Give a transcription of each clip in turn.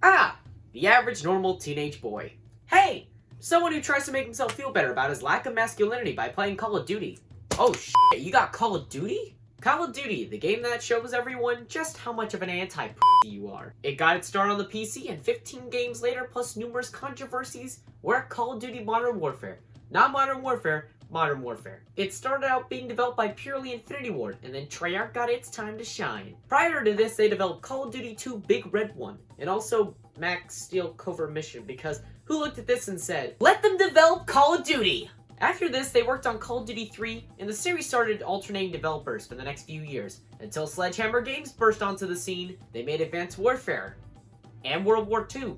Ah, the average normal teenage boy. Hey, someone who tries to make himself feel better about his lack of masculinity by playing Call of Duty. Oh shit, you got Call of Duty? Call of Duty, the game that shows everyone just how much of an anti-pussy you are. It got its start on the PC, and 15 games later, plus numerous controversies, we're at Call of Duty Modern Warfare. Not Modern Warfare, Modern Warfare. It started out being developed by purely Infinity Ward, and then Treyarch got its time to shine. Prior to this, they developed Call of Duty 2 Big Red One, and also Max Steel Covert Mission, because who looked at this and said, let them develop Call of Duty! After this, they worked on Call of Duty 3, and the series started alternating developers for the next few years, until Sledgehammer Games burst onto the scene. They made Advanced Warfare, and World War II.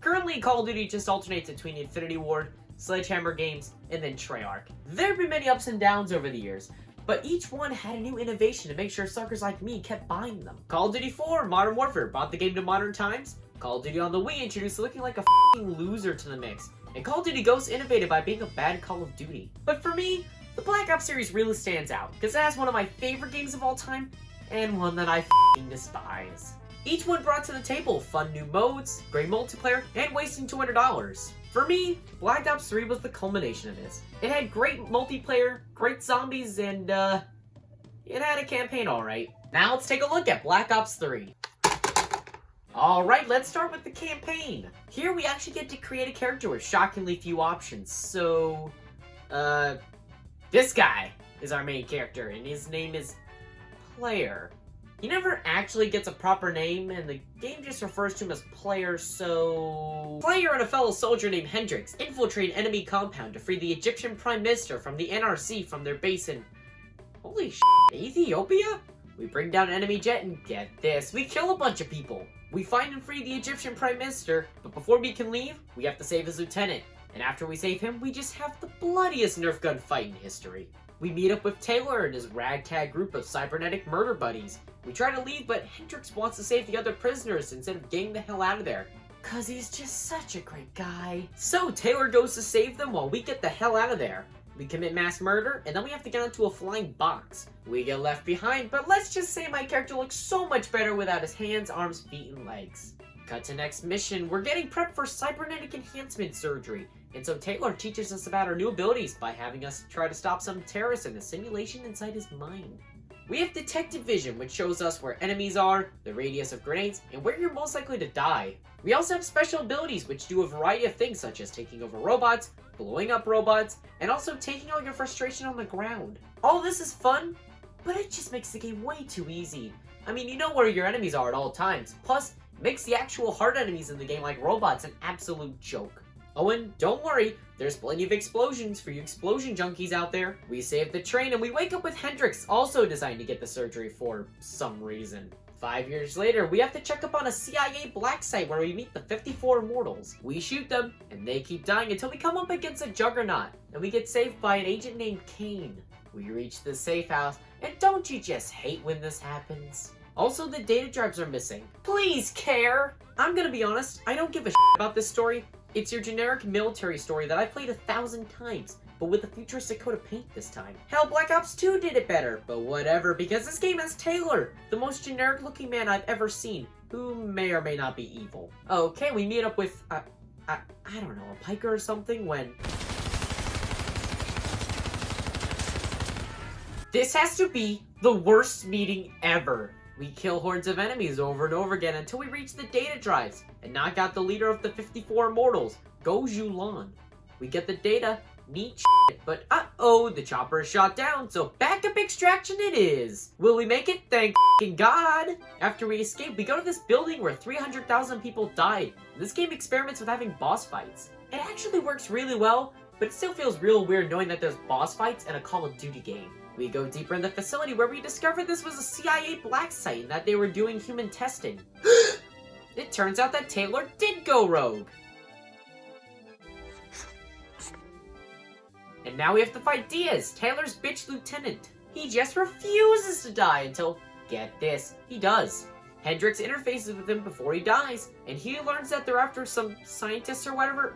Currently, Call of Duty just alternates between Infinity Ward, Sledgehammer Games, and then Treyarch. There have been many ups and downs over the years, but each one had a new innovation to make sure suckers like me kept buying them. Call of Duty 4 Modern Warfare brought the game to modern times. Call of Duty on the Wii introduced looking like a f***ing loser to the mix. And Call of Duty Ghosts innovated by being a bad Call of Duty. But for me, the Black Ops series really stands out, because it has one of my favorite games of all time, and one that I f***ing despise. Each one brought to the table fun new modes, great multiplayer, and wasting $200. For me, Black Ops 3 was the culmination of this. It had great multiplayer, great zombies, and it had a campaign alright. Now let's take a look at Black Ops 3. Alright, let's start with the campaign. Here we actually get to create a character with shockingly few options. So, this guy is our main character, and his name is Player. He never actually gets a proper name, and the game just refers to him as Player, so... Player and a fellow soldier named Hijinx infiltrate an enemy compound to free the Egyptian Prime Minister from the NRC from their base in... Holy shit, Ethiopia? We bring down an enemy jet and get this, we kill a bunch of people. We find and free the Egyptian Prime Minister, but before we can leave, we have to save his lieutenant. And after we save him, we just have the bloodiest Nerf gun fight in history. We meet up with Taylor and his ragtag group of cybernetic murder buddies. We try to leave, but Hendrix wants to save the other prisoners instead of getting the hell out of there. Cause he's just such a great guy. So Taylor goes to save them while we get the hell out of there. We commit mass murder, and then we have to get onto a flying box. We get left behind, but let's just say my character looks so much better without his hands, arms, feet, and legs. Cut to next mission, we're getting prepped for cybernetic enhancement surgery, and so Taylor teaches us about our new abilities by having us try to stop some terrorists in a simulation inside his mind. We have detective vision, which shows us where enemies are, the radius of grenades, and where you're most likely to die. We also have special abilities, which do a variety of things, such as taking over robots, blowing up robots, and also taking out your frustration on the ground. All this is fun, but it just makes the game way too easy. I mean, you know where your enemies are at all times, plus, it makes the actual hard enemies in the game like robots an absolute joke. Oh, and don't worry, there's plenty of explosions for you explosion junkies out there. We save the train and we wake up with Hendrix, also designed to get the surgery for some reason. 5 years later, we have to check up on a CIA black site where we meet the 54 Immortals. We shoot them, and they keep dying until we come up against a Juggernaut, and we get saved by an agent named Kane. We reach the safe house, and don't you just hate when this happens? Also, the data drives are missing. Please care! I'm gonna be honest, I don't give a shit about this story. It's your generic military story that I played 1,000 times, but with a futuristic coat of paint this time. Hell, Black Ops 2 did it better, but whatever, because this game has Taylor, the most generic looking man I've ever seen, who may or may not be evil. Okay, we meet up with, I don't know, a piker or something when... This has to be the worst meeting ever. We kill hordes of enemies over and over again until we reach the data drives and knock out the leader of the 54 Immortals, Go Julan. We get the data, neat shit, but uh-oh, the chopper is shot down, so backup extraction it is. Will we make it? Thank f***ing God. After we escape, we go to this building where 300,000 people died. This game experiments with having boss fights. It actually works really well, but it still feels real weird knowing that there's boss fights in a Call of Duty game. We go deeper in the facility where we discover this was a CIA black site and that they were doing human testing. It turns out that Taylor did go rogue. And now we have to fight Diaz, Taylor's bitch lieutenant. He just refuses to die until, get this, he does. Hendrix interfaces with him before he dies, and he learns that they're after some scientists or whatever.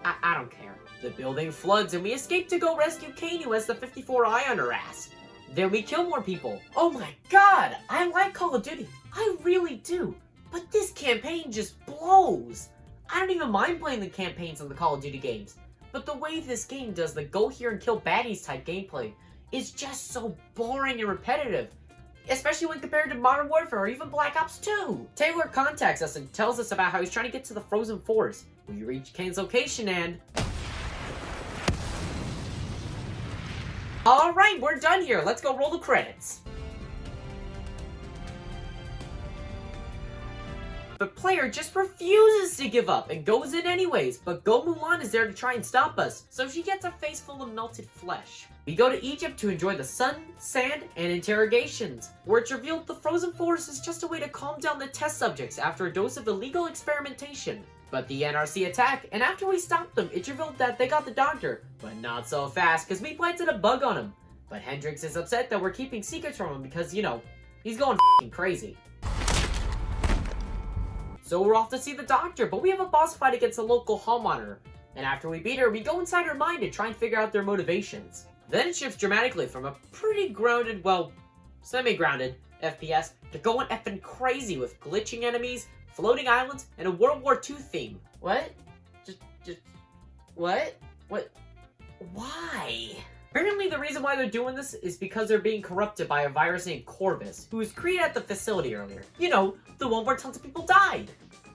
I don't care. The building floods and we escape to go rescue Kane, who has the 54 eye on her ass. Then we kill more people. Oh my god, I like Call of Duty. I really do. But this campaign just blows! I don't even mind playing the campaigns in the Call of Duty games, but the way this game does the go here and kill baddies type gameplay is just so boring and repetitive, especially when compared to Modern Warfare or even Black Ops 2. Taylor contacts us and tells us about how he's trying to get to the Frozen Forest. We reach Kane's location and... Alright, we're done here. Let's go roll the credits. But player just refuses to give up and goes in anyways, but Go Mulan is there to try and stop us, so she gets a face full of melted flesh. We go to Egypt to enjoy the sun, sand, and interrogations, where it's revealed the Frozen Forest is just a way to calm down the test subjects after a dose of illegal experimentation. But the NRC attack, and after we stopped them, it's revealed that they got the doctor, but not so fast because we planted a bug on him. But Hijinx is upset that we're keeping secrets from him because, you know, he's going f***ing crazy. So we're off to see the doctor, but we have a boss fight against a local hall monitor. And after we beat her, we go inside her mind and try and figure out their motivations. Then it shifts dramatically from a pretty grounded, well, semi-grounded FPS to going effing crazy with glitching enemies, floating islands, and a World War II theme. What? What? Why? Apparently the reason why they're doing this is because they're being corrupted by a virus named Corvus, who was created at the facility earlier. You know, the one where tons of people died.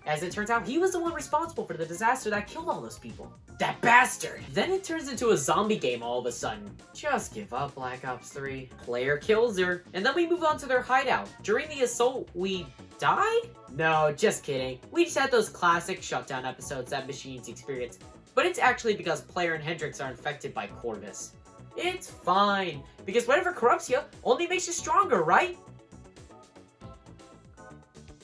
As it turns out, he was the one responsible for the disaster that killed all those people. That bastard! Then it turns into a zombie game all of a sudden. Just give up, Black Ops 3. Player kills her, and then we move on to their hideout. During the assault, we died? No, just kidding. We just had those classic shutdown episodes that machines experience. But it's actually because Player and Hijinx are infected by Corvus. It's fine, because whatever corrupts you only makes you stronger, right?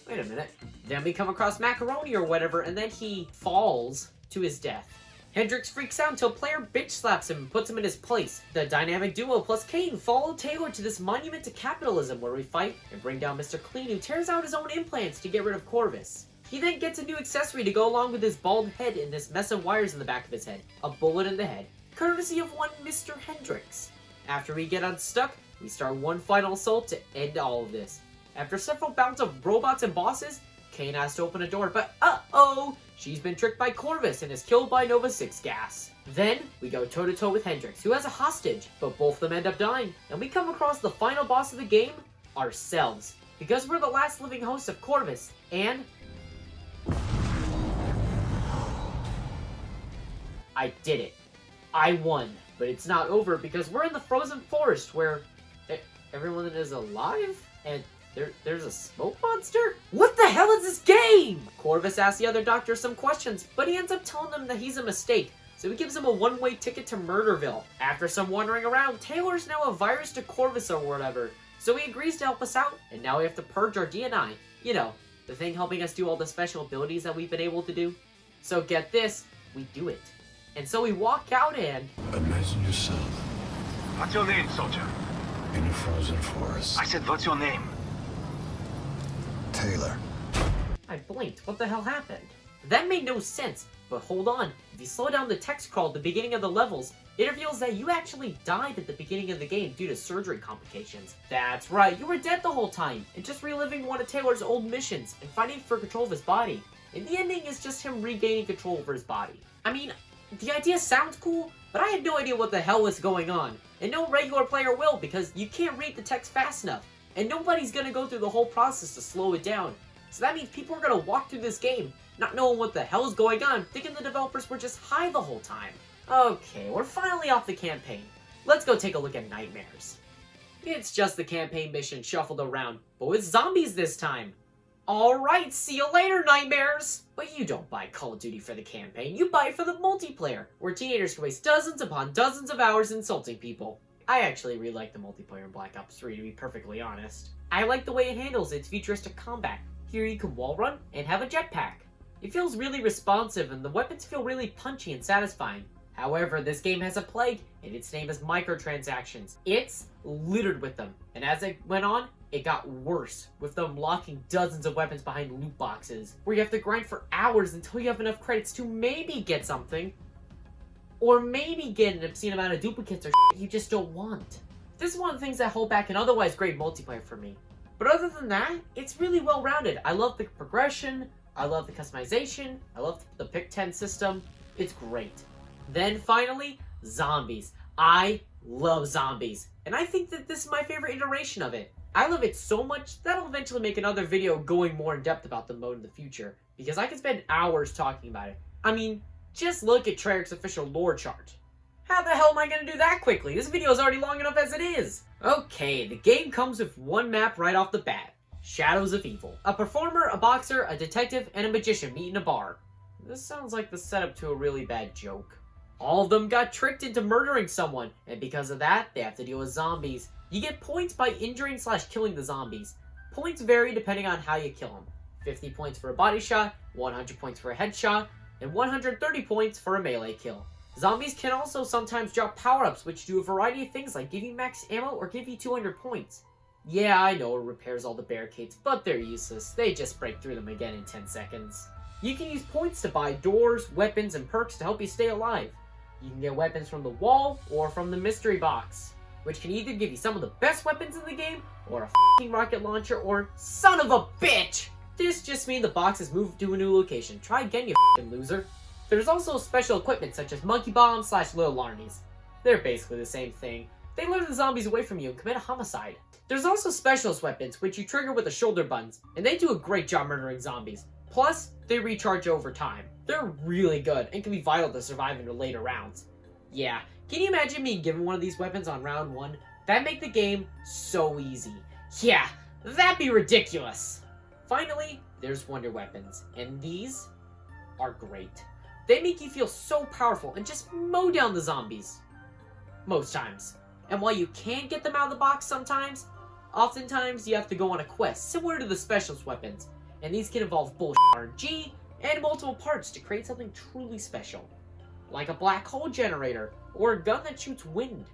Wait a minute. Then we come across Macaroni or whatever, and then he falls to his death. Hijinx freaks out until Player bitch slaps him and puts him in his place. The dynamic duo plus Kane follow Taylor to this monument to capitalism where we fight and bring down Mr. Clean, who tears out his own implants to get rid of Corvus. He then gets a new accessory to go along with his bald head and this mess of wires in the back of his head. A bullet in the head, courtesy of one Mr. Hijinx. After we get unstuck, we start one final assault to end all of this. After several bouts of robots and bosses, Kane has to open a door, but uh-oh! She's been tricked by Corvus and is killed by Nova 6 gas. Then, we go toe-to-toe with Hijinx, who has a hostage, but both of them end up dying, and we come across the final boss of the game, ourselves. Because we're the last living host of Corvus, and... I did it. I won. But it's not over because we're in the Frozen Forest where everyone is alive and there's a smoke monster? What the hell is this game? Corvus asks the other doctor some questions, but he ends up telling them that he's a mistake, so he gives him a one-way ticket to Murderville. After some wandering around, Taylor's now a virus to Corvus or whatever, so he agrees to help us out, and now we have to purge our DNI. You know, the thing helping us do all the special abilities that we've been able to do. So get this, we do it. And so we walk out and... Imagine yourself... What's your name, soldier? In a frozen forest. I said, what's your name? Taylor. I blinked. What the hell happened? That made no sense. But hold on. If you slow down the text crawl at the beginning of the levels, it reveals that you actually died at the beginning of the game due to surgery complications. That's right. You were dead the whole time and just reliving one of Taylor's old missions and fighting for control of his body. And the ending is just him regaining control over his body. I mean... the idea sounds cool, but I had no idea what the hell was going on. And no regular player will, because you can't read the text fast enough. And nobody's gonna go through the whole process to slow it down. So that means people are gonna walk through this game, not knowing what the hell is going on, thinking the developers were just high the whole time. Okay, we're finally off the campaign. Let's go take a look at Nightmares. It's just the campaign mission shuffled around, but with zombies this time. Alright, see you later, Nightmares! But you don't buy Call of Duty for the campaign, you buy it for the multiplayer, where teenagers can waste dozens upon dozens of hours insulting people. I actually really like the multiplayer in Black Ops 3, to be perfectly honest. I like the way it handles its futuristic combat. Here you can wall run and have a jetpack. It feels really responsive and the weapons feel really punchy and satisfying. However, this game has a plague, and its name is microtransactions. It's littered with them, and as it went on, it got worse, with them locking dozens of weapons behind loot boxes, where you have to grind for hours until you have enough credits to maybe get something, or maybe get an obscene amount of duplicates or shit you just don't want. This is one of the things that hold back an otherwise great multiplayer for me. But other than that, it's really well-rounded. I love the progression, I love the customization, I love the pick 10 system. It's great. Then finally, zombies. I love zombies, and I think that this is my favorite iteration of it. I love it so much that I'll eventually make another video going more in depth about the mode in the future, because I can spend hours talking about it. I mean, just look at Treyarch's official lore chart. How the hell am I going to do that quickly? This video is already long enough as it is. Okay, the game comes with one map right off the bat. Shadows of Evil. A performer, a boxer, a detective, and a magician meet in a bar. This sounds like the setup to a really bad joke. All of them got tricked into murdering someone, and because of that, they have to deal with zombies. You get points by injuring/killing the zombies. Points vary depending on how you kill them. 50 points for a body shot, 100 points for a headshot, and 130 points for a melee kill. Zombies can also sometimes drop power-ups which do a variety of things like give you max ammo or give you 200 points. Yeah, I know it repairs all the barricades, but they're useless. They just break through them again in 10 seconds. You can use points to buy doors, weapons, and perks to help you stay alive. You can get weapons from the wall or from the mystery box, which can either give you some of the best weapons in the game or a f***ing rocket launcher or son of a bitch! This just means the box has moved to a new location. Try again, you f***ing loser. There's also special equipment such as monkey bombs/little armies. They're basically the same thing. They lure the zombies away from you and commit a homicide. There's also specialist weapons which you trigger with the shoulder buttons, and they do a great job murdering zombies. Plus, they recharge over time. They're really good and can be vital to survive into later rounds. Yeah, can you imagine being given one of these weapons on round 1? That'd make the game so easy. Yeah, that'd be ridiculous! Finally, there's wonder weapons, and these are great. They make you feel so powerful and just mow down the zombies. Most times. And while you can get them out of the box sometimes, oftentimes you have to go on a quest, similar to the specialist weapons. And these can involve bullshit RNG and multiple parts to create something truly special. Like a black hole generator, or a gun that shoots wind.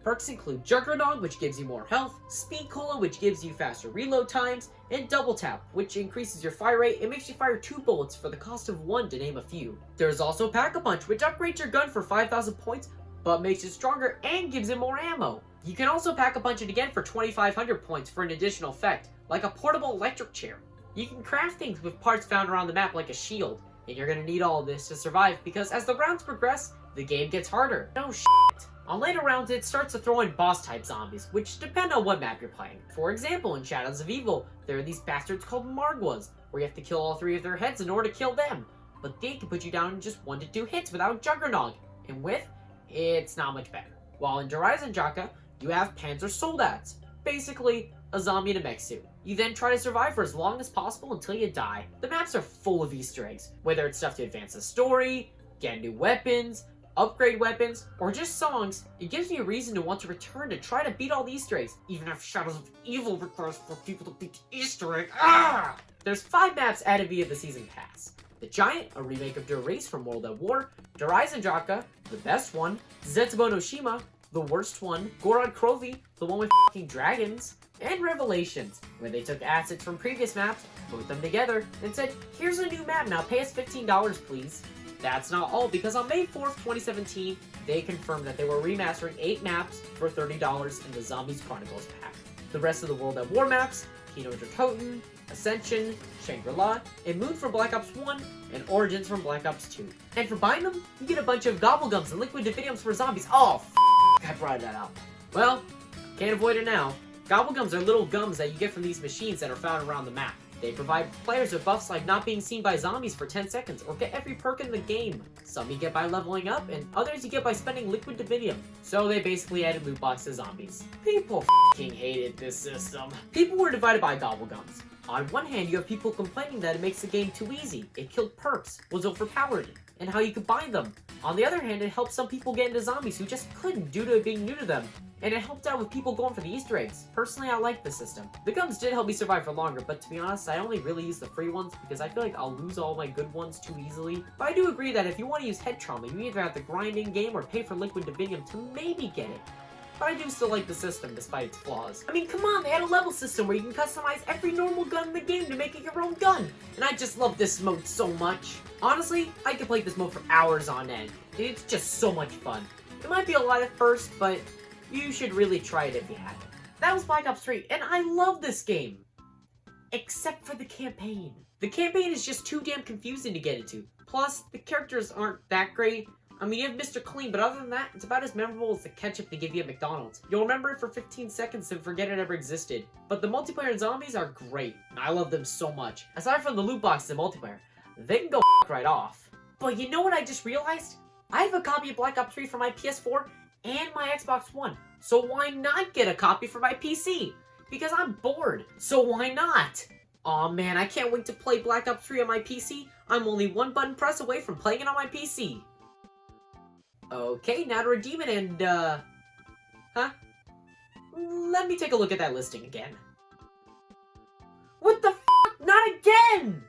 Perks include Juggernaut, which gives you more health, Speed Cola, which gives you faster reload times, and Double Tap, which increases your fire rate and makes you fire 2 bullets for the cost of 1, to name a few. There's also Pack-a-Punch, which upgrades your gun for 5,000 points, but makes it stronger and gives it more ammo. You can also Pack-a-Punch it again for 2,500 points for an additional effect, like a portable electric chair. You can craft things with parts found around the map like a shield, and you're gonna need all of this to survive because as the rounds progress, the game gets harder. No shit. On later rounds, it starts to throw in boss-type zombies, which depend on what map you're playing. For example, in Shadows of Evil, there are these bastards called Margwas, where you have to kill all 3 of their heads in order to kill them. But they can put you down in just 1 to 2 hits without Juggernaut, and with, it's not much better. While in Horizon Jaka, you have Panzer Soldats, basically a zombie in a mech suit. You then try to survive for as long as possible until you die. The maps are full of Easter eggs, whether it's stuff to advance the story, get new weapons, upgrade weapons, or just songs. It gives me a reason to want to return to try to beat all the Easter eggs, even if Shadows of Evil requires for people to beat the Easter egg. Ah! There's 5 maps added via the Season Pass. The Giant, a remake of Der Race from World at War, Horizon Jaka, the best one, Zetsubo no Shima, the worst one, Gorod Krovi, the one with f***ing dragons, and Revelations, where they took assets from previous maps, put them together, and said, here's a new map, now pay us $15 please. That's not all, because on May 4th, 2017, they confirmed that they were remastering 8 maps for $30 in the Zombies Chronicles pack. The rest of the World at War maps, Kino Dracoten, Ascension, Shangri-La, and Moon from Black Ops 1, and Origins from Black Ops 2. And for buying them, you get a bunch of Gobblegums and Liquid Dividiums for zombies. Oh, I brought that up. Well, can't avoid it now. Gobblegums are little gums that you get from these machines that are found around the map. They provide players with buffs like not being seen by zombies for 10 seconds, or get every perk in the game. Some you get by leveling up, and others you get by spending Liquid Dividium. So they basically added loot box to zombies. People f***ing hated this system. People were divided by Gobblegums. On one hand, you have people complaining that it makes the game too easy, it killed perks, was overpowered, and how you could buy them. On the other hand, it helped some people get into zombies who just couldn't due to it being new to them. And it helped out with people going for the Easter eggs. Personally, I like this system. The gums did help me survive for longer, but to be honest, I only really use the free ones because I feel like I'll lose all my good ones too easily. But I do agree that if you want to use head trauma, you either have to grind in-game or pay for Liquid Dividium to maybe get it. But I do still like the system despite its flaws. I mean, come on, they had a level system where you can customize every normal gun in the game to make it your own gun. And I just love this mode so much. Honestly, I could play this mode for hours on end. It's just so much fun. It might be a lot at first, but you should really try it if you haven't. That was Black Ops 3, and I love this game. Except for the campaign. The campaign is just too damn confusing to get into. Plus, the characters aren't that great. I mean, you have Mr. Clean, but other than that, it's about as memorable as the ketchup they give you at McDonald's. You'll remember it for 15 seconds and forget it ever existed. But the multiplayer and zombies are great. I love them so much. Aside from the loot boxes and multiplayer, they can go right off. But you know what I just realized? I have a copy of Black Ops 3 for my PS4 and my Xbox One. So why not get a copy for my PC? Because I'm bored. So why not? Aw man, I can't wait to play Black Ops 3 on my PC. I'm only one button press away from playing it on my PC. Okay, now to redeem it and, huh? Let me take a look at that listing again. What the f***? Not again!